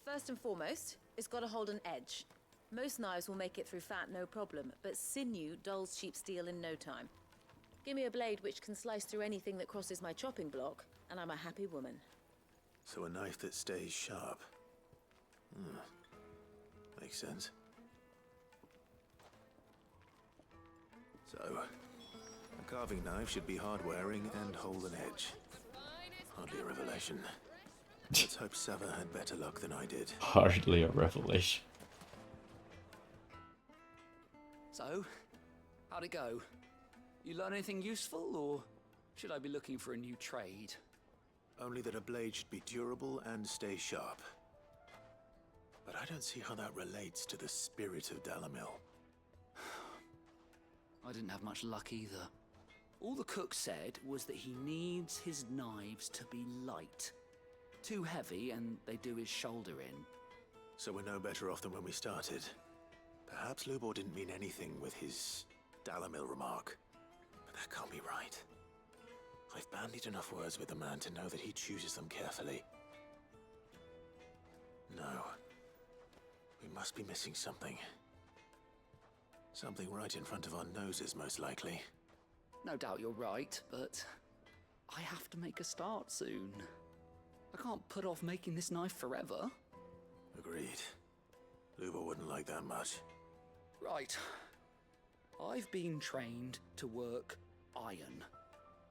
First and foremost, it's got to hold an edge. Most knives will make it through fat no problem, but sinew dulls cheap steel in no time. Give me a blade which can slice through anything that crosses my chopping block, and I'm a happy woman. So a knife that stays sharp. Makes sense. So, a carving knife should be hard-wearing and hold an edge. Hardly a revelation. Let's hope Sava had better luck than I did. Hardly a revelation. So, how'd it go? You learn anything useful, or should I be looking for a new trade? Only that a blade should be durable and stay sharp. But I don't see how that relates to the spirit of Dalamil. I didn't have much luck either. All the cook said was that he needs his knives to be light. Too heavy and they do his shoulder in. So we're no better off than when we started. Perhaps Lubor didn't mean anything with his Dalamil remark. But that can't be right. I've bandied enough words with the man to know that he chooses them carefully. No. We must be missing something. Something right in front of our noses, most likely. No doubt you're right, but I have to make a start soon. I can't put off making this knife forever. Agreed. Lubor wouldn't like that much. Right. I've been trained to work iron.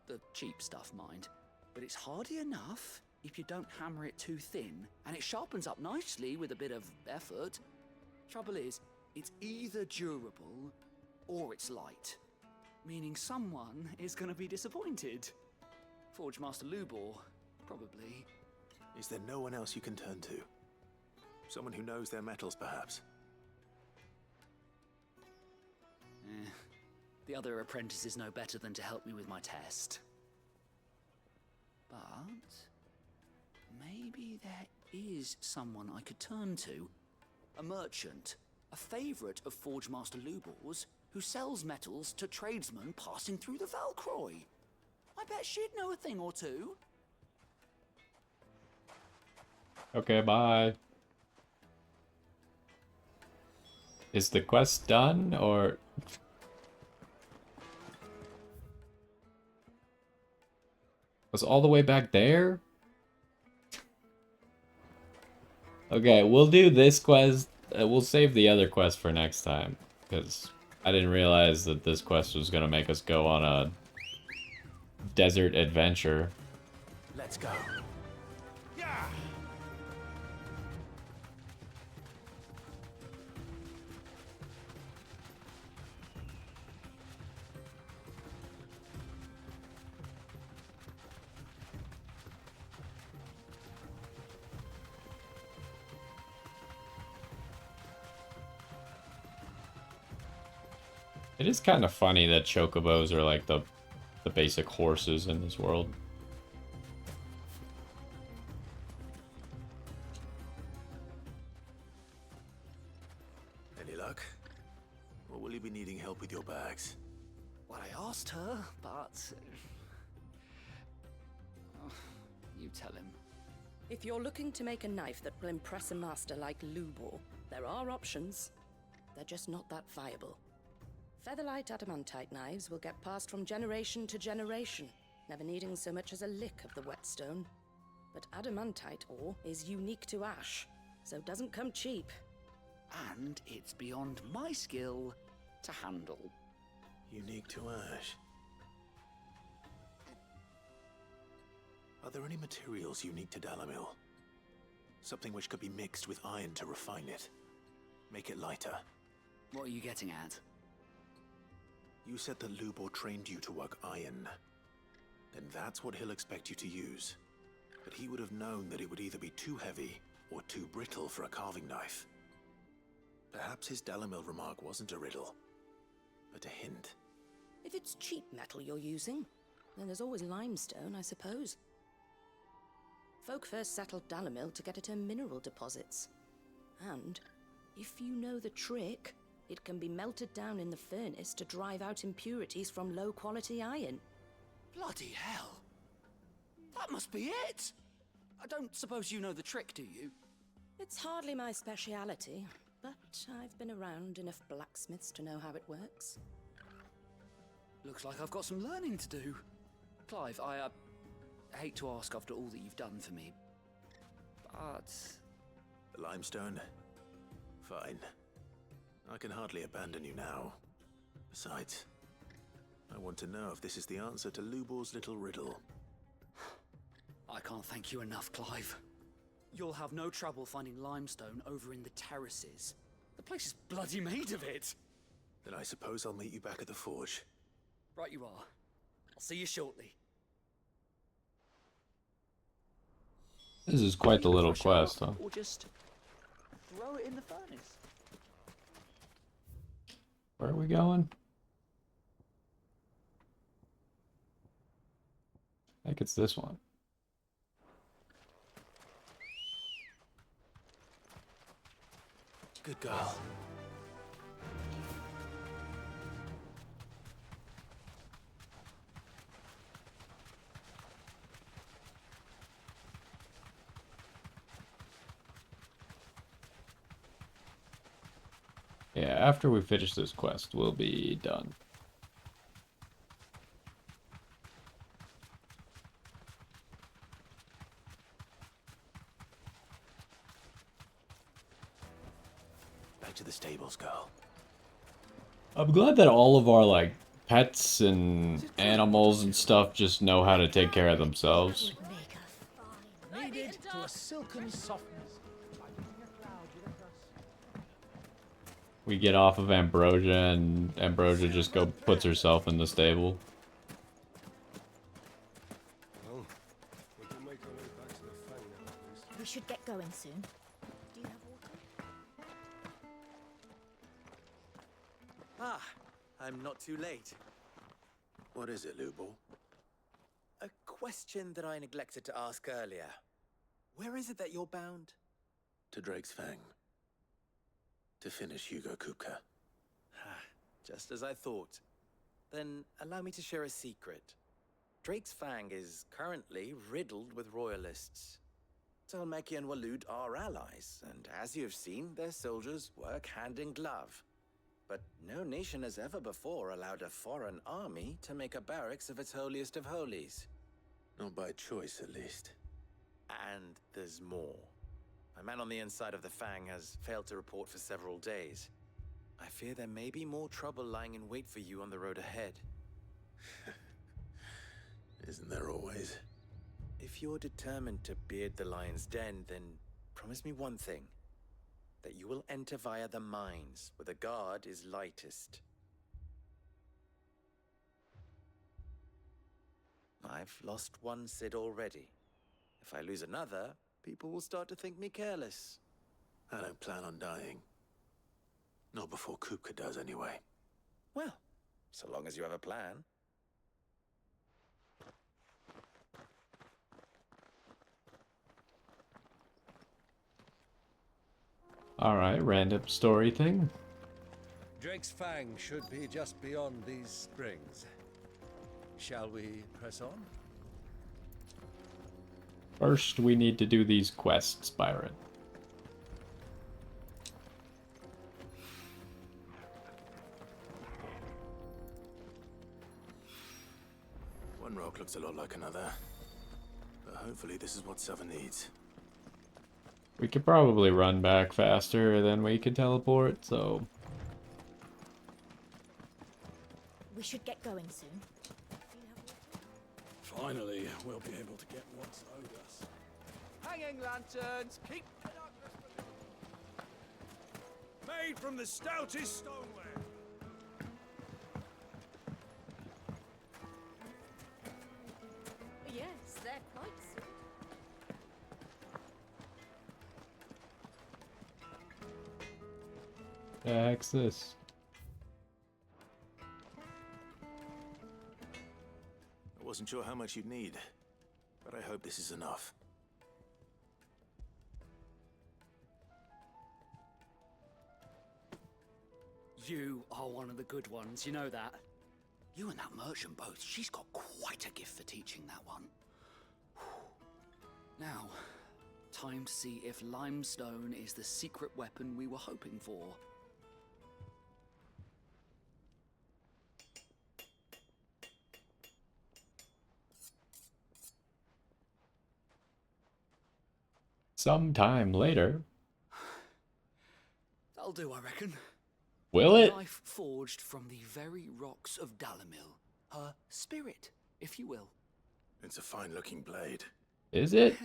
The cheap stuff, mind. But it's hardy enough if you don't hammer it too thin, and it sharpens up nicely with a bit of effort. Trouble is, it's either durable or it's light. Meaning someone is going to be disappointed. Forge Master Lubor, probably. Is there no one else you can turn to? Someone who knows their metals, perhaps? The other apprentices know better than to help me with my test. But maybe there is someone I could turn to. A merchant, a favourite of Forge Master Lubor's, who sells metals to tradesmen passing through the Valcroy. I bet she'd know a thing or two. Okay, bye. Is the quest done, or... was all the way back there? Okay, we'll do this quest. We'll save the other quest for next time, because I didn't realize that this quest was gonna make us go on a desert adventure. Let's go. It is kind of funny that chocobos are like the basic horses in this world. Any luck? Or will you be needing help with your bags? Well, I asked her, but... Oh, you tell him. If you're looking to make a knife that will impress a master like Lubor, there are options. They're just not that viable. Featherlight adamantite knives will get passed from generation to generation, never needing so much as a lick of the whetstone. But adamantite ore is unique to ash, so it doesn't come cheap. And it's beyond my skill to handle. Unique to ash. Are there any materials unique to Dalamil? Something which could be mixed with iron to refine it. Make it lighter. What are you getting at? You said that Lubor trained you to work iron. Then that's what he'll expect you to use. But he would have known that it would either be too heavy or too brittle for a carving knife. Perhaps his Dalamil remark wasn't a riddle, but a hint. If it's cheap metal you're using, then there's always limestone, I suppose. Folk first settled Dalamil to get at her mineral deposits. And, if you know the trick, it can be melted down in the furnace to drive out impurities from low-quality iron. Bloody hell! That must be it! I don't suppose you know the trick, do you? It's hardly my speciality, but I've been around enough blacksmiths to know how it works. Looks like I've got some learning to do. Clive, I hate to ask after all that you've done for me, but... The limestone? Fine. I can hardly abandon you now. Besides, I want to know if this is the answer to Lubor's little riddle. I can't thank you enough, Clive. You'll have no trouble finding limestone over in the terraces. The place is bloody made of it. Then I suppose I'll meet you back at the forge. Right you are. I'll see you shortly. This is quite the little quest, huh? Or just throw it in the furnace. Where are we going? I think it's this one. Good girl. Yeah, after we finish this quest, we'll be done. Back to the stables, girl. I'm glad that all of our, like, pets and animals and stuff just know how to take care of themselves. Kneaded to a silken softness. We get off of Ambrosia, and Ambrosia just puts herself in the stable. Well, we can make our way back to the Fang now, at least. We should get going soon. Do you have water? Ah, I'm not too late. What is it, Lubor? A question that I neglected to ask earlier. Where is it that you're bound? To Drake's Fang. To finish Hugo Kupka. Just as I thought. Then allow me to share a secret. Drake's Fang is currently riddled with royalists. Talmeki and Walud are allies, and as you have seen, their soldiers work hand in glove. But no nation has ever before allowed a foreign army to make a barracks of its holiest of holies. Not by choice, at least. And there's more. My man on the inside of the Fang has failed to report for several days. I fear there may be more trouble lying in wait for you on the road ahead. Isn't there always? If you're determined to beard the lion's den, then promise me one thing. That you will enter via the mines, where the guard is lightest. I've lost one Cid already. If I lose another, people will start to think me careless. I don't plan on dying. Not before Kupka does, anyway. Well, so long as you have a plan. Alright, random story thing. Drake's Fang should be just beyond these springs. Shall we press on? First, we need to do these quests, Byron. One rock looks a lot like another. But hopefully this is what Sava needs. We could probably run back faster than we could teleport, so... We should get going soon. Finally, we'll be able to get what's owed us. Hanging lanterns, keep the Made from the stoutest stoneware. Yes, they're quite sweet. The heck's this? I wasn't sure how much you'd need, but I hope this is enough. You are one of the good ones, you know that. You and that merchant both, she's got quite a gift for teaching that one. Now, time to see if limestone is the secret weapon we were hoping for. Sometime later. That'll do, I reckon. Will it? A knife forged from the very rocks of Dalimil. Her spirit, if you will. It's a fine-looking blade. Is it?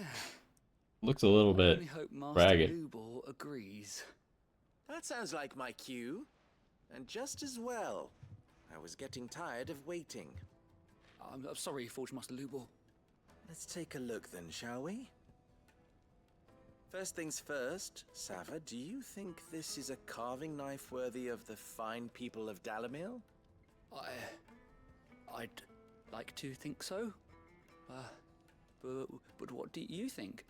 Looks a little I bit only hope Master ragged. Lubor agrees. That sounds like my cue. And just as well. I was getting tired of waiting. I'm sorry, Forge Master Lubor. Let's take a look then, shall we? First things first, Sava, do you think this is a carving knife worthy of the fine people of Dalimil? I'd like to think so. But what do you think?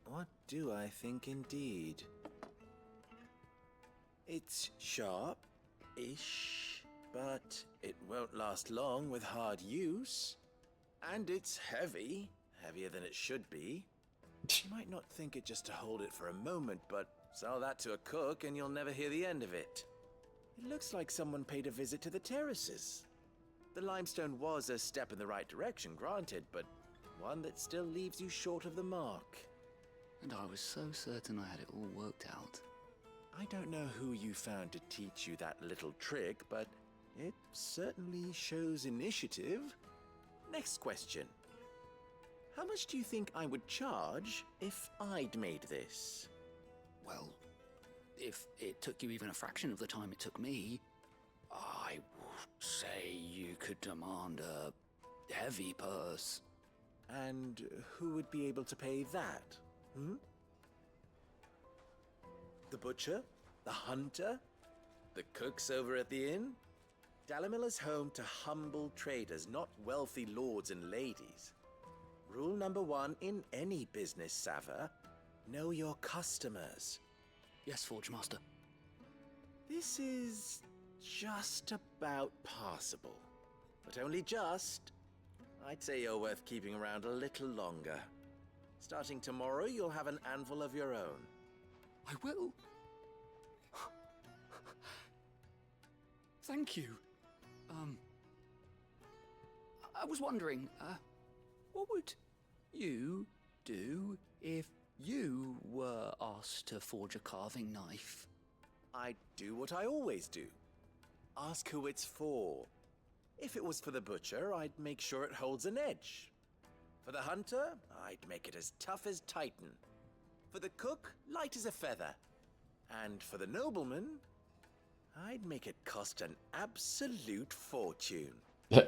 What do I think indeed? It's sharp-ish, but it won't last long with hard use. And it's heavy, heavier than it should be. You might not think it just to hold it for a moment, but sell that to a cook and you'll never hear the end of it. It looks like someone paid a visit to the terraces. The limestone was a step in the right direction, granted, but one that still leaves you short of the mark. And I was so certain I had it all worked out. I don't know who you found to teach you that little trick, but it certainly shows initiative. Next question. How much do you think I would charge if I'd made this? Well, if it took you even a fraction of the time it took me, I would say you could demand a heavy purse. And who would be able to pay that? The butcher? The hunter? The cooks over at the inn? Dalimil is home to humble traders, not wealthy lords and ladies. Rule number one in any business, Sava, know your customers. Yes, Forge Master. This is just about passable, but only just. I'd say you're worth keeping around a little longer. Starting tomorrow, you'll have an anvil of your own. I will. Thank you. I was wondering, what would you do if You were asked to forge a carving knife. I'd do what I always do. Ask who it's for. If it was for the butcher, I'd make sure it holds an edge. For the hunter, I'd make it as tough as Titan. For the cook, light as a feather. And for the nobleman, I'd make it cost an absolute fortune. There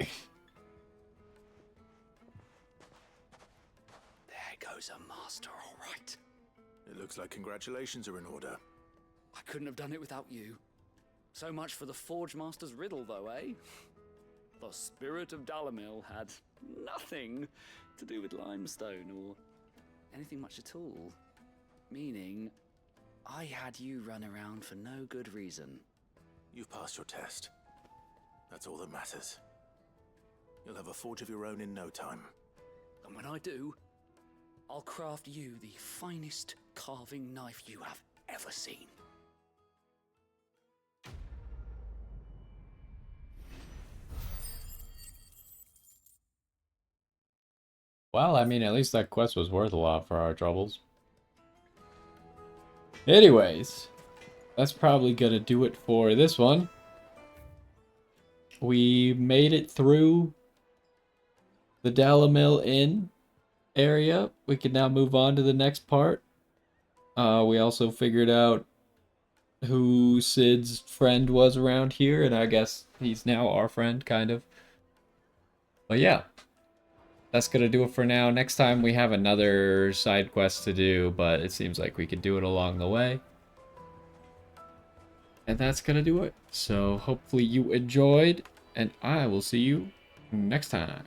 goes a master, all right. It looks like congratulations are in order. I couldn't have done it without you. So much for the Forge Master's riddle, though, eh? The spirit of Dalamil had nothing to do with limestone or anything much at all. Meaning, I had you run around for no good reason. You've passed your test. That's all that matters. You'll have a forge of your own in no time. And when I do, I'll craft you the finest carving knife you have ever seen. Well, I mean, at least that quest was worth a lot for our troubles. Anyways, that's probably gonna do it for this one. We made it through the Dalamil Inn area. We can now move on to the next part. We also figured out who Sid's friend was around here, and I guess he's now our friend, kind of. But yeah, that's gonna do it for now. Next time we have another side quest to do, but it seems like we could do it along the way. And that's gonna do it. So hopefully you enjoyed, and I will see you next time.